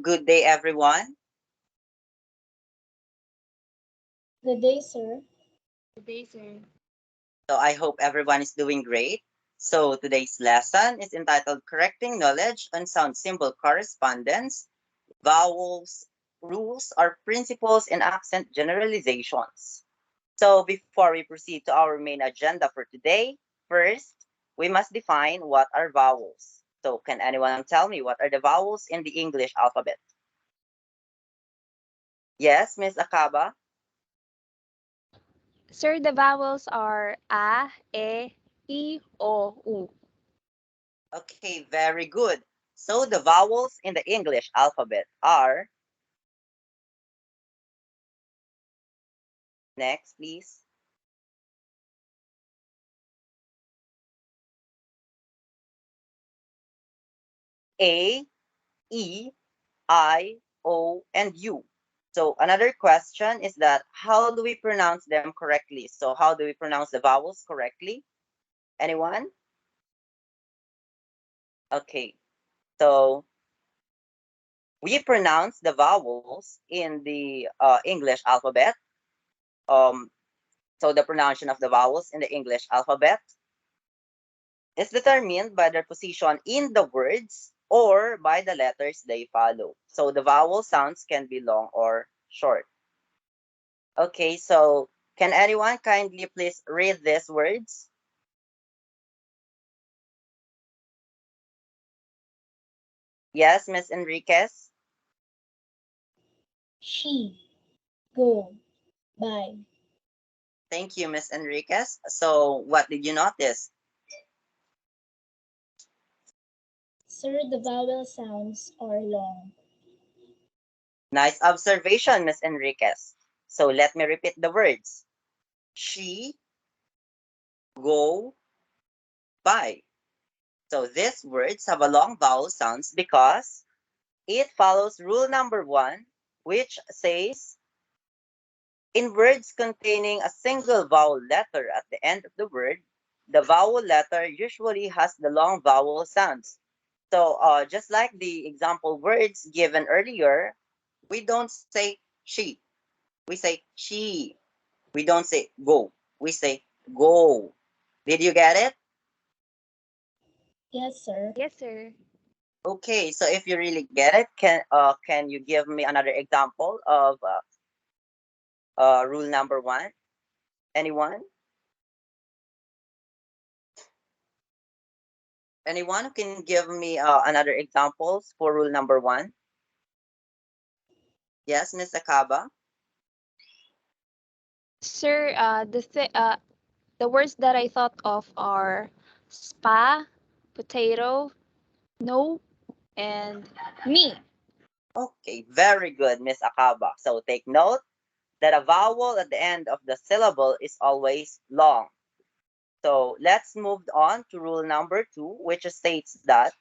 Good day, everyone. Good day, sir. Good day, sir. So I hope everyone is doing great. So today's lesson is entitled Correcting Knowledge on Sound Symbol Correspondence, Vowels, Rules, or Principles in Accent Generalizations. So before we proceed to our main agenda for today, first, we must define what are vowels. So can anyone tell me what are the vowels in the English alphabet? Yes, Miss Acaba? Sir, the vowels are a, e, I, o, u. Okay, very good. So the vowels in the English alphabet are, next please, A, E, I, O, and U. So another question is that how do we pronounce them correctly? So how do we pronounce the vowels correctly? Anyone? Okay, so we pronounce the vowels in the English alphabet. Um, so the pronunciation of the vowels in the English alphabet is determined by their position in the words or by the letters they follow. So the vowel sounds can be long or short. Okay, so can anyone kindly please read these words? Yes, Miss Enriquez. She, go, by. Thank you, Miss Enriquez. So what did you notice? Sir, the vowel sounds are long. Nice observation, Miss Enriquez. So let me repeat the words. She, go, by. So these words have a long vowel sounds because it follows rule number one, which says in words containing a single vowel letter at the end of the word, the vowel letter usually has the long vowel sounds. So just like the example words given earlier, we don't say she, we say she. We don't say go, we say go. Did you get it? Yes, sir. Yes, sir. Okay, so if you really get it, can you give me another example of rule number one? Anyone? Anyone who can give me another examples for rule number one? Yes, Miss Acaba. Sir, the words that I thought of are spa, potato, no, and me. Okay, very good, Miss Acaba. So take note that a vowel at the end of the syllable is always long. So let's move on to rule number two, which states that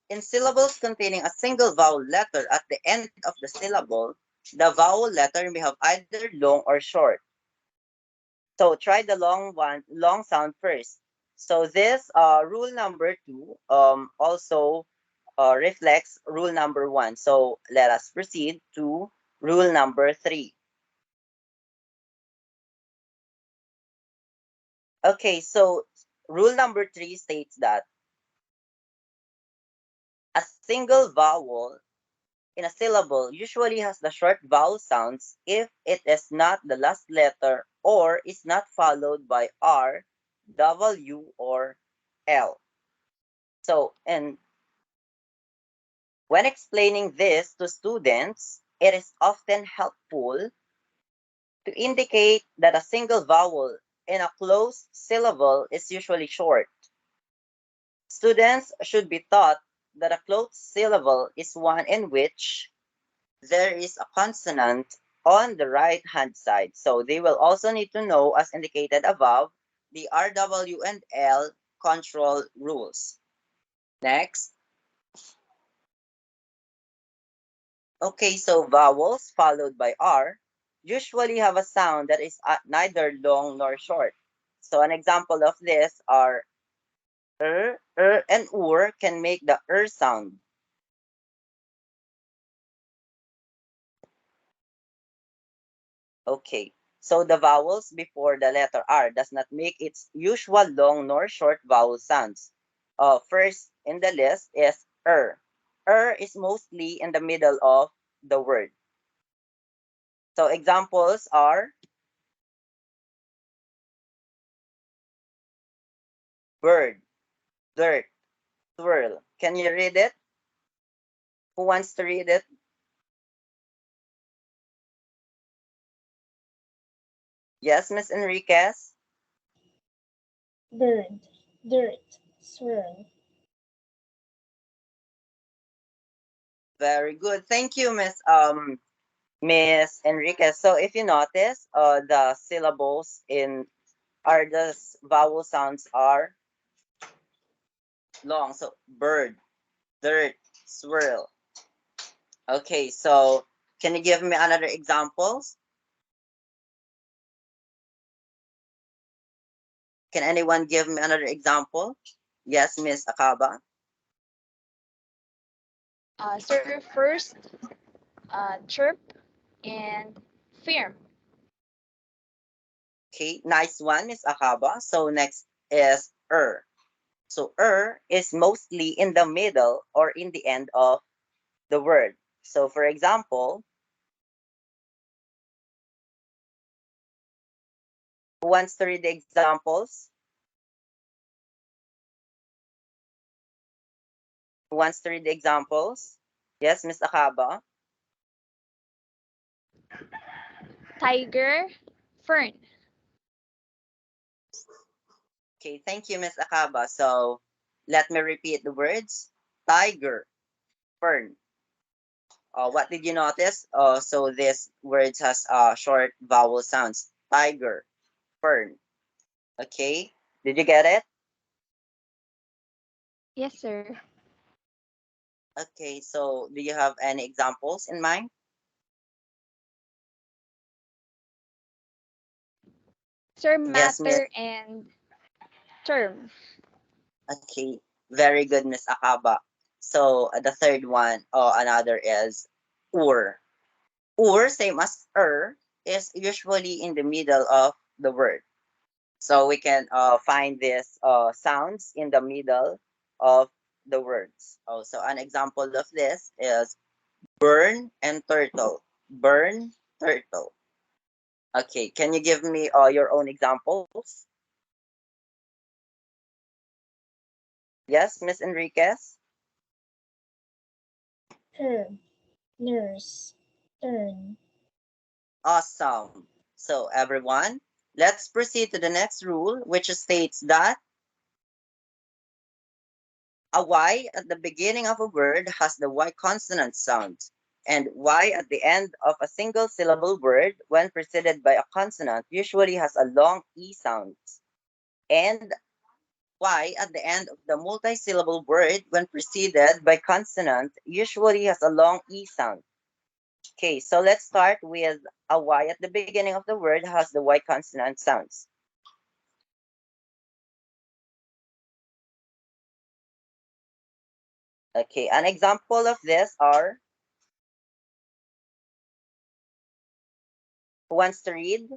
in syllables containing a single vowel letter at the end of the syllable, the vowel letter may have either long or short. So try the long one, long sound first. So this rule number two also reflects rule number one. So let us proceed to rule number three. Okay, so rule number three states that a single vowel in a syllable usually has the short vowel sounds if it is not the last letter or is not followed by R, W, or L. So, and when explaining this to students, it is often helpful to indicate that a single vowel in a closed syllable is usually short. Students should be taught that a closed syllable is one in which there is a consonant on the right hand side. So they will also need to know, as indicated above, the RW and L control rules. Next. Okay, so vowels followed by R usually have a sound that is neither long nor short. So an example of this are and can make the sound. Okay, so the vowels before the letter R does not make its usual long nor short vowel sounds. First in the list is er. Er is mostly in the middle of the word. So examples are bird, dirt, swirl. Can you read it? Who wants to read it? Yes, Miss Enriquez. Bird, dirt, swirl. Very good. Thank you, Miss Enriquez. So if you notice, the syllables in are the vowel sounds are long. So bird, dirt, swirl. Okay, so can you give me another examples? Can anyone give me another example? Yes, Miss Acaba. Sir, first, chirp and firm. Okay, nice one, Miss Acaba. So next is So is mostly in the middle or in the end of the word. So for example, who wants to read the examples? Who wants to read the examples? Yes, Miss Acaba. Tiger, fern. Okay, thank you, Miss Acaba. So let me repeat the words. Tiger, fern. What did you notice? So this words has short vowel sounds. Tiger, fern. Okay, did you get it? Yes, sir. Okay, so do you have any examples in mind? Sir, Yes, Miss. matter and term. Okay, very good, Miss Akaba. So the third one, another is ur. Ur, same as is usually in the middle of the word. So we can find this sounds in the middle of the words. Oh, so an example of this is burn and turtle. Burn, turtle. Okay, can you give me your own examples? Yes, Miss Enriquez? Herb, nurse, turn. Awesome. So everyone, let's proceed to the next rule, which states that a Y at the beginning of a word has the Y consonant sound, and Y at the end of a single syllable word, when preceded by a consonant, usually has a long E sound. And Y at the end of the multi-syllable word, when preceded by consonant, usually has a long E sound. Okay, so let's start with a Y at the beginning of the word has the Y consonant sounds. Okay, an example of this are, who wants to read?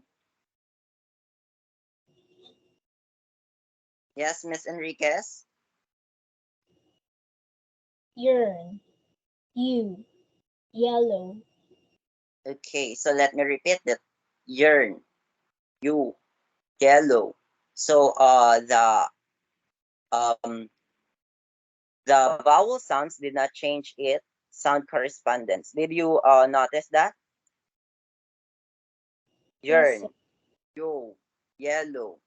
Yes, Miss Enriquez. Yearn, you, yellow. Okay, so let me repeat that. Yearn, you, yellow. So um the vowel sounds did not change it sound correspondence. Did you notice that? Yes, sir. Yearn, you, yellow.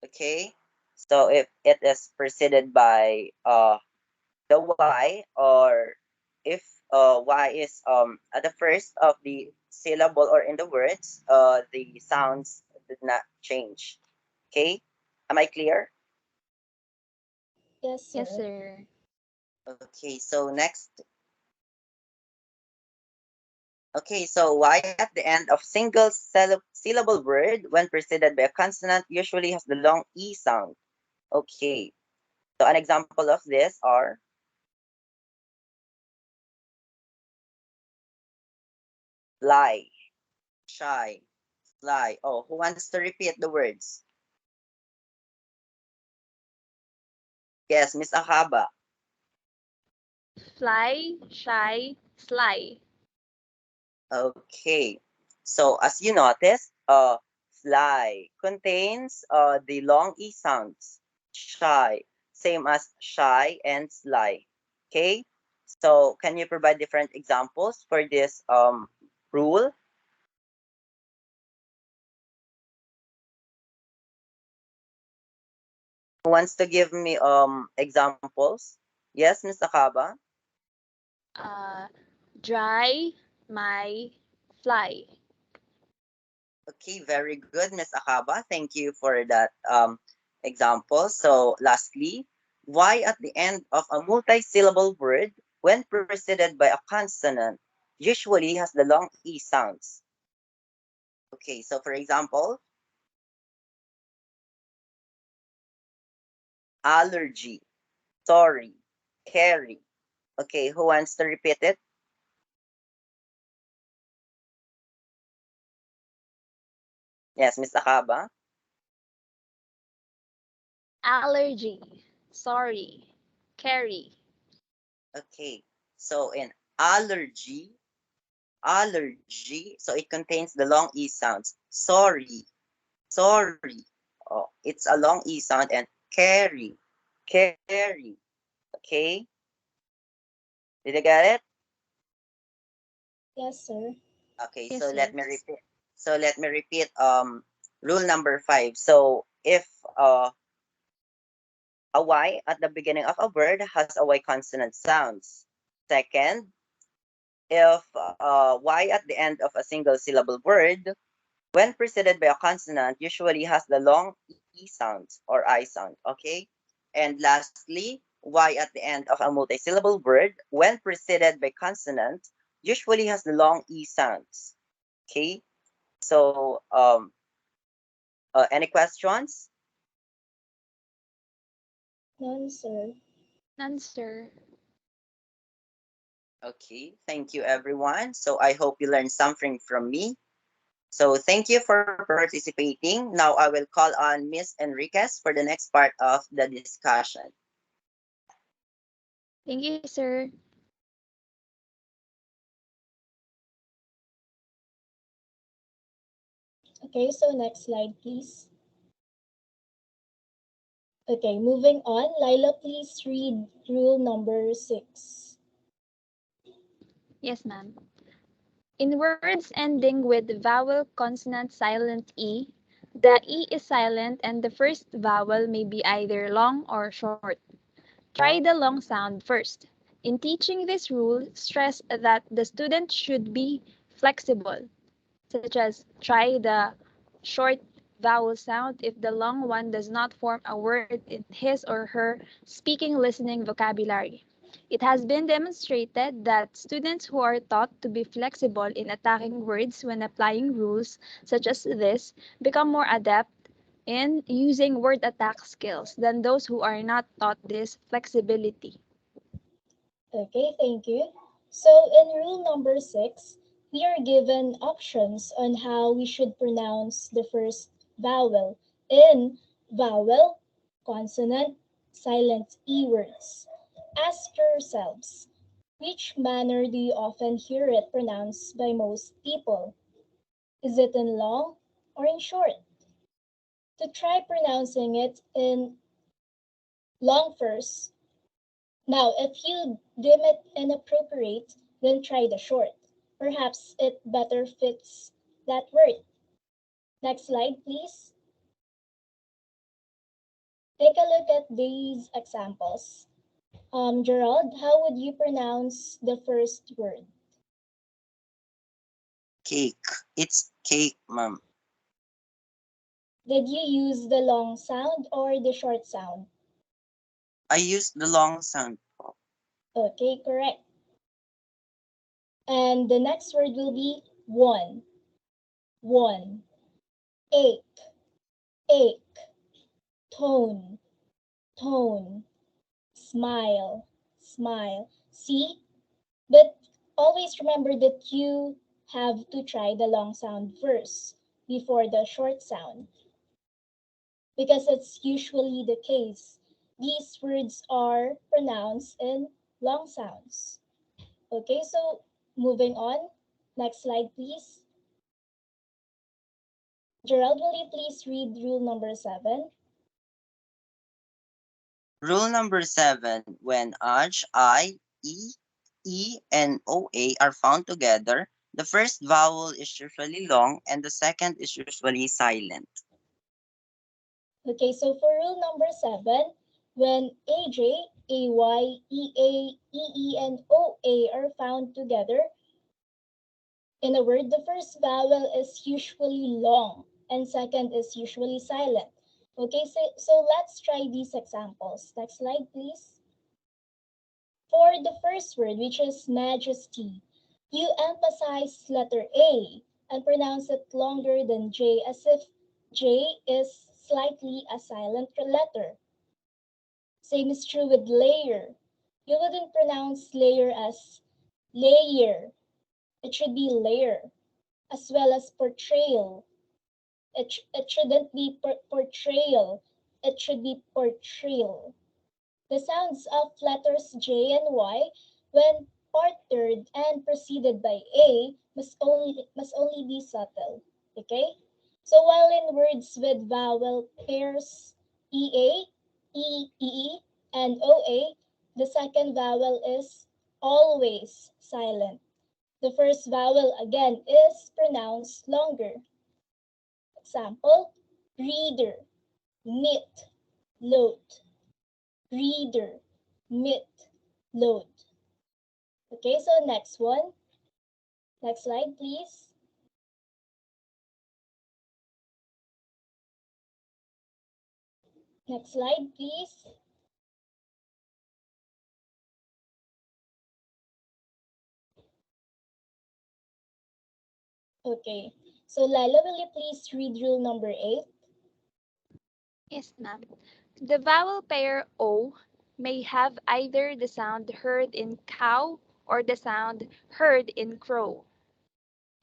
Okay. So if it is preceded by the Y, or if Y is at the first of the syllable or in the words, the sounds did not change. Okay, am I clear? Yes, Yes, sir. sir. Okay, so next. Okay, so Y at the end of single syllable word when preceded by a consonant usually has the long E sound. Okay, so an example of this are lie, shy. Fly. Oh, who wants to repeat the words? Yes, Miss Acaba. Fly, shy, sly. Okay. So as you notice, fly contains the long E sounds. Shy, same as shy and sly. Okay. So can you provide different examples for this rule? Who wants to give me examples? Yes, Miss Acaba. Uh, dry, my, fly. Okay, very good, Miss Acaba. Thank you for that example. So lastly, Y at the end of a multi-syllable word when preceded by a consonant usually has the long E sounds. Okay, so for example, allergy, sorry, carry. Okay, who wants to repeat it? Yes, Miss Acaba. Allergy, sorry, carry. Okay, so in allergy, allergy, so it contains the long E sounds. Sorry, sorry. Oh, it's a long E sound and carry, carry. Okay, did you get it? Yes, sir. Okay, Yes, so sir. let me repeat. So let me repeat. Rule number 5. So if a Y at the beginning of a word has a Y consonant sounds. Second, if Y at the end of a single syllable word, when preceded by a consonant, usually has the long E sound or I sound. Okay, and lastly, Y at the end of a multi-syllable word, when preceded by consonant, usually has the long E sounds. Okay, so any questions? None, sir. None, sir. Okay, thank you everyone. So I hope you learned something from me. So thank you for participating. Now I will call on Miss Enriques for the next part of the discussion. Thank you, sir. Okay, so next slide, please. Okay, moving on. Laila, please read rule number 6. Yes, ma'am. In words ending with vowel consonant silent E, the E is silent and the first vowel may be either long or short. Try the long sound first. In teaching this rule, stress that the student should be flexible, such as try the short vowel sound if the long one does not form a word in his or her speaking listening vocabulary. It has been demonstrated that students who are taught to be flexible in attacking words when applying rules such as this become more adept in using word attack skills than those who are not taught this flexibility. Okay, thank you. So in rule number 6, we are given options on how we should pronounce the first vowel in vowel, consonant, silent E words. Ask yourselves, which manner do you often hear it pronounced by most people? Is it in long or in short? To try pronouncing it in long first. Now, if you deem it inappropriate, then try the short. Perhaps it better fits that word. Next slide, please. Take a look at these examples. Gerald, how would you pronounce the first word? Cake. It's cake, ma'am. Did you use the long sound or the short sound? I used the long sound. Okay, correct. And the next word will be one. One. Ache. Ache. Tone. Tone. Smile. Smile. See? But always remember that you have to try the long sound first. before the short sound. Because it's usually the case, these words are pronounced in long sounds. Okay, so moving on. Next slide, please. Gerald, will you please read rule number 7? Rule number 7, when Aj, I, and OA are found together, the first vowel is usually long and the second is usually silent. Okay, so for rule number 7, when AJ, AY, EA, EE, and OA are found together in a word, the first vowel is usually long and second is usually silent. Okay, so let's try these examples. Next slide, please. For the first word, which is majesty, you emphasize letter A and pronounce it longer than J as if J is slightly a silent letter. Same is true with layer. You wouldn't pronounce layer as layer. It should be layer. As well as portrayal. It shouldn't be portrayal. It should be portrayal. The sounds of letters J and Y, when partnered and preceded by A, must only be subtle. Okay? So while in words with vowel pairs EA, EE, and OA, the second vowel is always silent. The first vowel again is pronounced longer. Example, reader, knit, load. Reader, knit, load. Okay, so next one. Next slide, please. Next slide, please. Okay, so Laila, will you please read rule number 8? Yes, ma'am. The vowel pair O may have either the sound heard in cow or the sound heard in crow.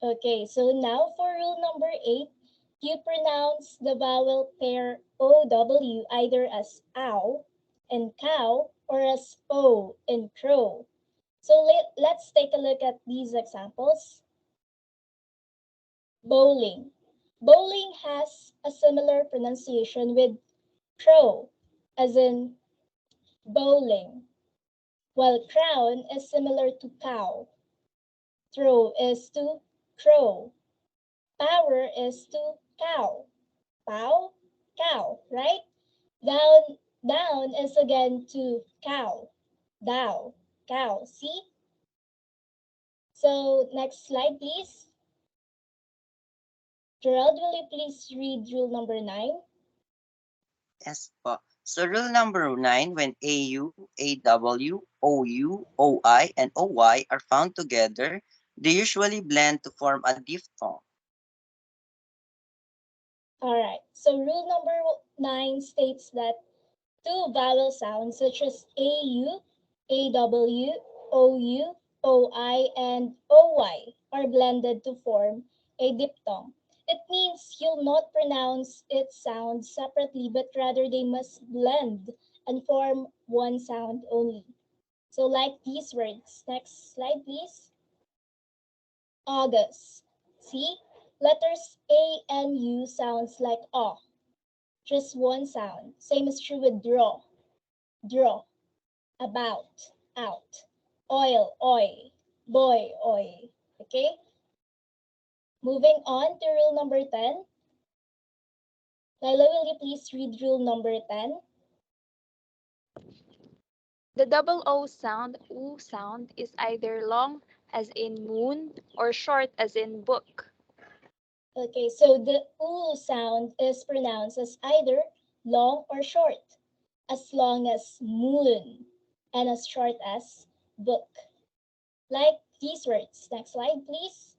Okay, so now for rule number 8, you pronounce the vowel pair OW either as ow in cow or as O in crow. So let's take a look at these examples. Bowling. Bowling has a similar pronunciation with crow, as in bowling, while crown is similar to cow. Throw is to crow. Power is to cow. Pow, cow, right? Down is again to cow. Dow, cow. See? So next slide, please. Gerald, will you please read rule number 9? Yes po. So rule number 9, when AU, AW, OU, OI, and OY are found together, they usually blend to form a diphthong. Alright, so rule number 9 states that two vowel sounds such as AU, AW, OU, OI, and OY are blended to form a diphthong. It means you'll not pronounce its sounds separately, but rather they must blend and form one sound only. So like these words. Next slide, please. August. See? Letters A and U sounds like O. Just one sound. Same is true with draw. Draw. About. Out. Oil. Oi. Boy. Oi. Okay? Moving on to rule number 10. Laila, will you please read rule number 10? The double O sound, oo sound, is either long as in moon or short as in book. Okay, so the oo sound is pronounced as either long or short, as long as moon and as short as book. Like these words. Next slide, please.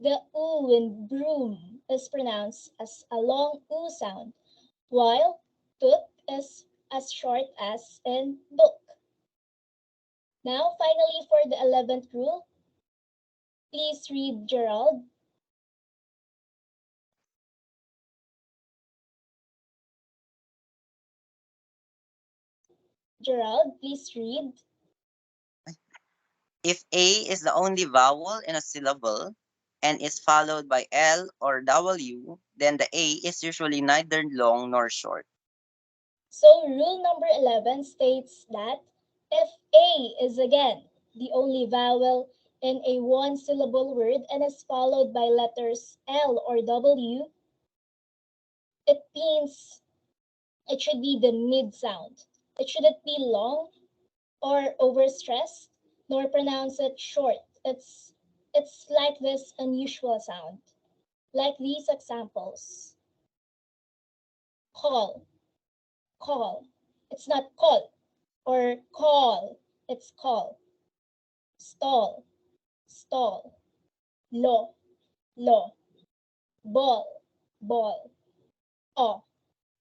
The oo in broom is pronounced as a long oo sound, while book is as short as in book. Now, finally, for the 11th rule, please read Gerald. Gerald, please read. If A is the only vowel in a syllable and is followed by L or W, then the A is usually neither long nor short. So rule number 11 states that if A is again the only vowel in a one-syllable word and is followed by letters L or W, it means it should be the mid sound. It shouldn't be long or overstressed, nor pronounce it short. It's like this unusual sound, like these examples. Call, call. It's not call or call. It's call. Stall, stall. Law, law. Ball, ball. Oh.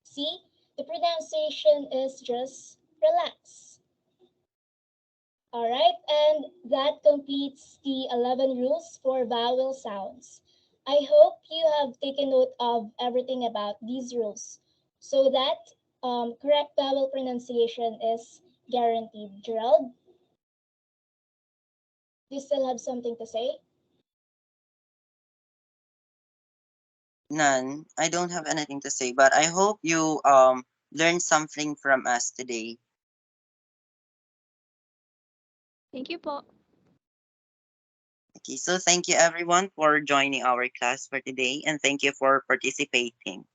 See, the pronunciation is just relax. All right, and that completes the 11 rules for vowel sounds. I hope you have taken note of everything about these rules so that correct vowel pronunciation is guaranteed. Gerald, do you still have something to say? None. I don't have anything to say, but I hope you learned something from us today. Thank you po. Okay, so thank you everyone for joining our class for today and thank you for participating.